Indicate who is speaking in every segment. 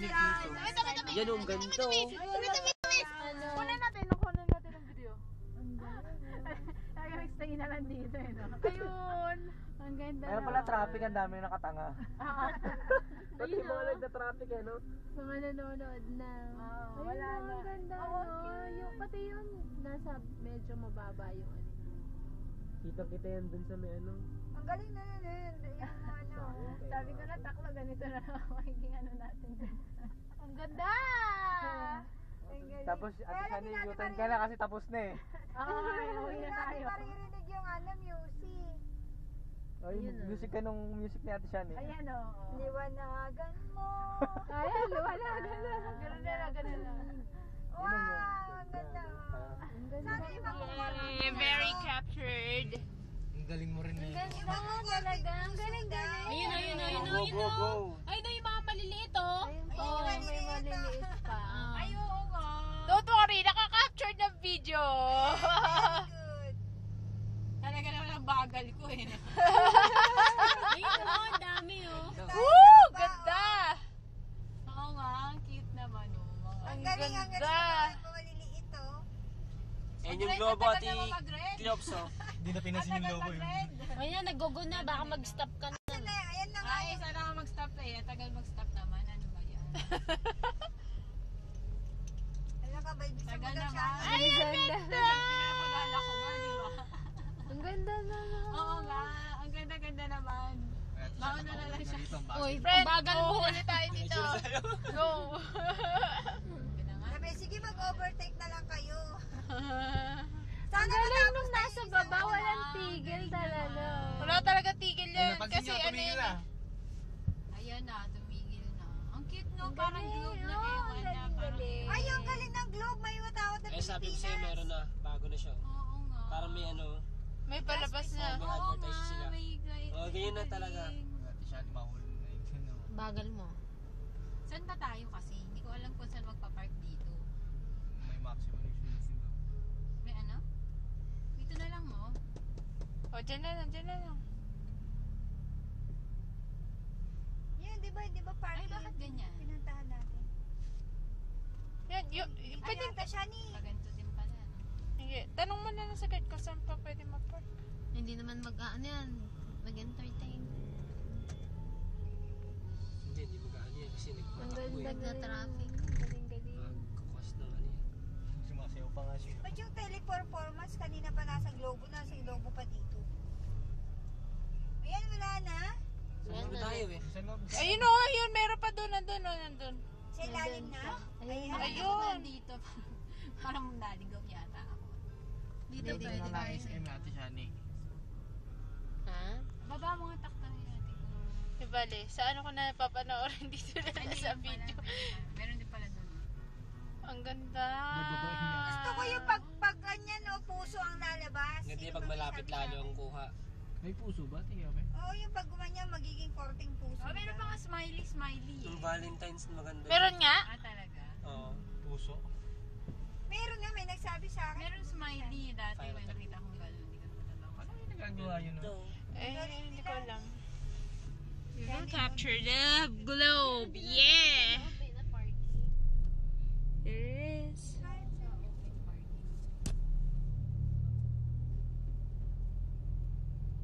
Speaker 1: narinig dito. Yan ang ganito.
Speaker 2: Kunin natin ang video. Nag-stay na lang dito eh, no? Ayun! Ang ganda
Speaker 1: Kaya pala traffic, ang dami nakatanga. Ba't yung mga nagda-traffic eh, no?
Speaker 2: Mga nanonood na.
Speaker 3: Wala na.
Speaker 2: Ang ganda, yung pati yun, nasa medyo mababa yung ano.
Speaker 1: Kita-kita yan dun sa may ano.
Speaker 3: Ang galing na nun. Yung ano.
Speaker 2: Sabi ko na, taklo, ganito na lang magiging ano natin. Ang ganda!
Speaker 1: Tapos, ate Shani, U-turn ka na kasi tapos na eh.
Speaker 2: Uwi na tayo.
Speaker 3: Maririnig yung ano, music.
Speaker 1: Ay, music ka nung music ni ate Shani.
Speaker 2: Ayan o.
Speaker 3: Liwanagan mo.
Speaker 2: Ayan, liwanagan na. Ganun na lang, ganun na.
Speaker 3: Wow, ang ganda. Sana ibang
Speaker 2: Very captured.
Speaker 1: Ang galing mo rin eh.
Speaker 2: Ganda talaga. Ang galing-galing.
Speaker 4: Ayun.
Speaker 1: Go, go.
Speaker 4: Ayun yung mga maliliit oh.
Speaker 2: Oo, may maliliit pa.
Speaker 4: Ay, oo nga.
Speaker 2: Don't worry, nakaka-capture ng video.
Speaker 3: good.
Speaker 4: Talaga naman ang bagal ko eh. Ayun oh, ang dami oh.
Speaker 2: Woo! Ganda!
Speaker 4: Oo nga, ang cute naman oh.
Speaker 3: Ang galing ang
Speaker 2: ganda.
Speaker 3: galing. Maliliit oh.
Speaker 1: And yung globo ati Kinops oh.
Speaker 5: Hindi na pinasin yung logo yun.
Speaker 4: Ayun, nag-go na. Baka mag-stop ka na.
Speaker 3: Ayan na nga.
Speaker 4: Ay, sana ka mag-stop na eh. Tagal mag-stop naman. Ano ba yan?
Speaker 3: Alam ka ba? Gusto mo
Speaker 4: Tagal
Speaker 3: daw siya.
Speaker 4: naman.
Speaker 2: Ay, ang ganda!
Speaker 4: Pinapagala ko ba, di ba?
Speaker 2: Ang ganda na.
Speaker 4: Oo nga, ang ganda-ganda naman. Mauna na lang siya.
Speaker 2: Uy, friend,
Speaker 4: bagal mo.
Speaker 2: huli tayo dito. Go!
Speaker 3: Sabi, sige mag-overtake na lang kayo.
Speaker 2: Ang
Speaker 3: Sana
Speaker 2: galing
Speaker 3: matapos
Speaker 2: nung
Speaker 3: na
Speaker 2: nasa
Speaker 3: yung isang
Speaker 2: baba,
Speaker 3: ano.
Speaker 2: walang tigil talaga.
Speaker 6: Wala talaga tigil yan.
Speaker 5: Napansin
Speaker 6: Kasi
Speaker 5: nyo,
Speaker 6: ano
Speaker 5: tumigil
Speaker 6: yun
Speaker 5: na.
Speaker 4: Ayan na, tumigil na. Ang cute no, parang globe na
Speaker 2: oh,
Speaker 4: ewan na. Parang
Speaker 3: Ay, ang galing ng globe. May matawad na
Speaker 1: Eh sabi ko sa'yo, meron na. Bago na siya.
Speaker 4: Oo nga.
Speaker 1: Parang may ano.
Speaker 6: may palabas na.
Speaker 1: May
Speaker 4: Oo
Speaker 1: advertise
Speaker 4: nga,
Speaker 1: sila.
Speaker 4: may guide.
Speaker 1: Oh, ganyan na talaga.
Speaker 5: Ate Shani, mahuli na yun.
Speaker 4: Bagal mo. Saan ba tayo kasi? Hindi ko alam kung saan magpa-park dito.
Speaker 5: May maximum expense dito.
Speaker 4: May ano? Dito na lang mo.
Speaker 6: O, dyan na lang.
Speaker 3: Yun, di ba
Speaker 4: Ay,
Speaker 3: parking?
Speaker 4: bakit ganyan?
Speaker 3: Pinuntahan natin.
Speaker 6: Yan,
Speaker 3: Ay,
Speaker 6: pwede.
Speaker 3: Ate Shani.
Speaker 4: Paganto din pala. No?
Speaker 6: Sige, tanong mo na lang sa guide kung saan pa pwede mag-park.
Speaker 4: Hindi naman mag-ano yan. Mag-entertain.
Speaker 1: Hindi mag-ano yan kasi
Speaker 2: Ang
Speaker 1: nagpatakbo eh.
Speaker 2: ganda.
Speaker 4: Nagka-traffic.
Speaker 2: Galing-galing.
Speaker 1: Magkakos ng ano yan.
Speaker 5: Sumasayaw pa nga siya.
Speaker 3: Ba't yung teleperformance kanina pa nasa globo pa dito? Ayan, wala na.
Speaker 1: Saan na tayo eh?
Speaker 5: Sa loob.
Speaker 6: Ayun o, yun, meron pa doon, nandun.
Speaker 3: Sa ilalim na. Ayan.
Speaker 6: Ayun.
Speaker 4: Dito. Parang naligaw yata ako. Dito
Speaker 5: Ito
Speaker 4: pwede
Speaker 5: na lang
Speaker 4: tayo.
Speaker 5: SM Ate Shani.
Speaker 4: Ha? Baba mo nga takta ni ate ko.
Speaker 6: Ibali, sa ano ko na papanoorin dito na sa video.
Speaker 4: Meron din pala doon.
Speaker 6: Ang ganda.
Speaker 3: Gusto ko yung pag ganyan, no, puso ang lalabas.
Speaker 1: Hindi
Speaker 3: Yung
Speaker 1: pag malapit
Speaker 3: sabi
Speaker 1: lalo
Speaker 3: namin.
Speaker 1: ang kuha.
Speaker 5: May puso ba? Tingnan mo.
Speaker 3: Oo, yung pag gumanyan, magiging korting puso.
Speaker 4: Oh, meron pa nga smiley
Speaker 1: Yung
Speaker 4: eh.
Speaker 1: Valentine's maganda.
Speaker 6: Meron nga?
Speaker 4: Ah, talaga?
Speaker 1: Oo.
Speaker 5: Puso.
Speaker 3: Meron nga, may nagsabi sa akin.
Speaker 4: Meron smiley dati. May nakita kong gano'n. Hindi ko naman alam.
Speaker 5: Paano yung nagagawa yun? No?
Speaker 6: Hindi ko alam.
Speaker 3: We will
Speaker 6: Capture the globe. Yeah! There is.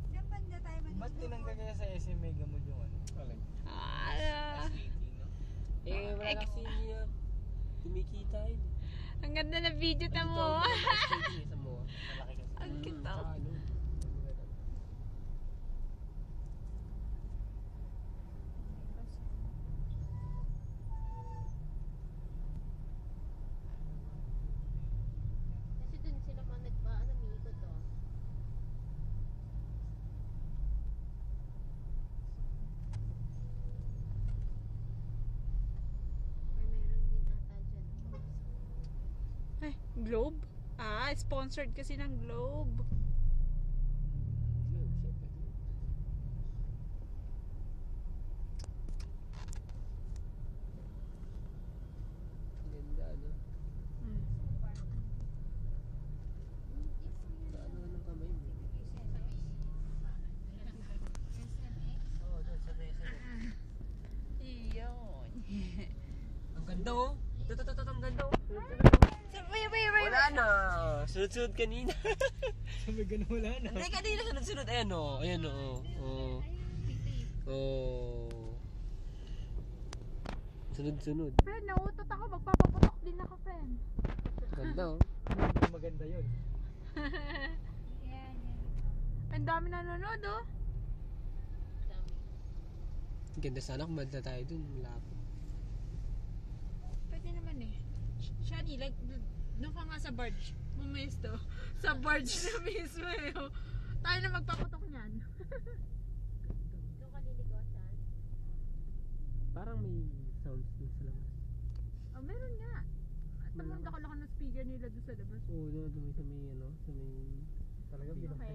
Speaker 3: Saan banda tayo
Speaker 5: Ba't tinanggal niya sa SM Mega Mall yung ano? Alay. S80, no?
Speaker 1: Eh, wala kasi kumikita yun.
Speaker 6: Ang ganda na video
Speaker 1: Ito,
Speaker 6: mo.
Speaker 1: sa mo.
Speaker 5: Malaki kasi.
Speaker 6: Ang cute.
Speaker 1: Tsaka ano.
Speaker 4: Kasi dun sila pa nagpaano, miikot to. Or meron din ata dyan.
Speaker 6: Ay, Globe? Ah, sponsored kasi ng Globe.
Speaker 1: Ganda, ano?
Speaker 6: Hmm.
Speaker 1: Ano ng kamay mo? Oo, doon sa mesa.
Speaker 6: Iyon.
Speaker 1: Ganda oh. Ito, ang ganda oh.
Speaker 3: Wala
Speaker 1: na. Sunod-sunod kanina.
Speaker 5: Sabi ganun wala na.
Speaker 1: Hindi, kanina sunod-sunod. Ayan oh. Ayan oh. Oh. Oh. Sunod-sunod.
Speaker 2: Friend, nautot ako. Magpapaputok din ako, friend.
Speaker 1: Ganda oh.
Speaker 5: Hindi maganda yun.
Speaker 2: Ang dami nanonood, oh.
Speaker 1: Ganda sana kung manda tayo dun. Malapit.
Speaker 4: Pwede naman eh. Shani, like, doon ka nga sa barge. Bumesto. Sa barge na mismo eh. Oh. Tayo na magpaputok niyan.
Speaker 1: Parang may sounds dun sa labas.
Speaker 2: Oh, meron nga. At naman nakalaka ng speaker nila doon sa labas.
Speaker 1: Oo, doon sa may ano. Sa may...
Speaker 5: Talaga
Speaker 2: Okay.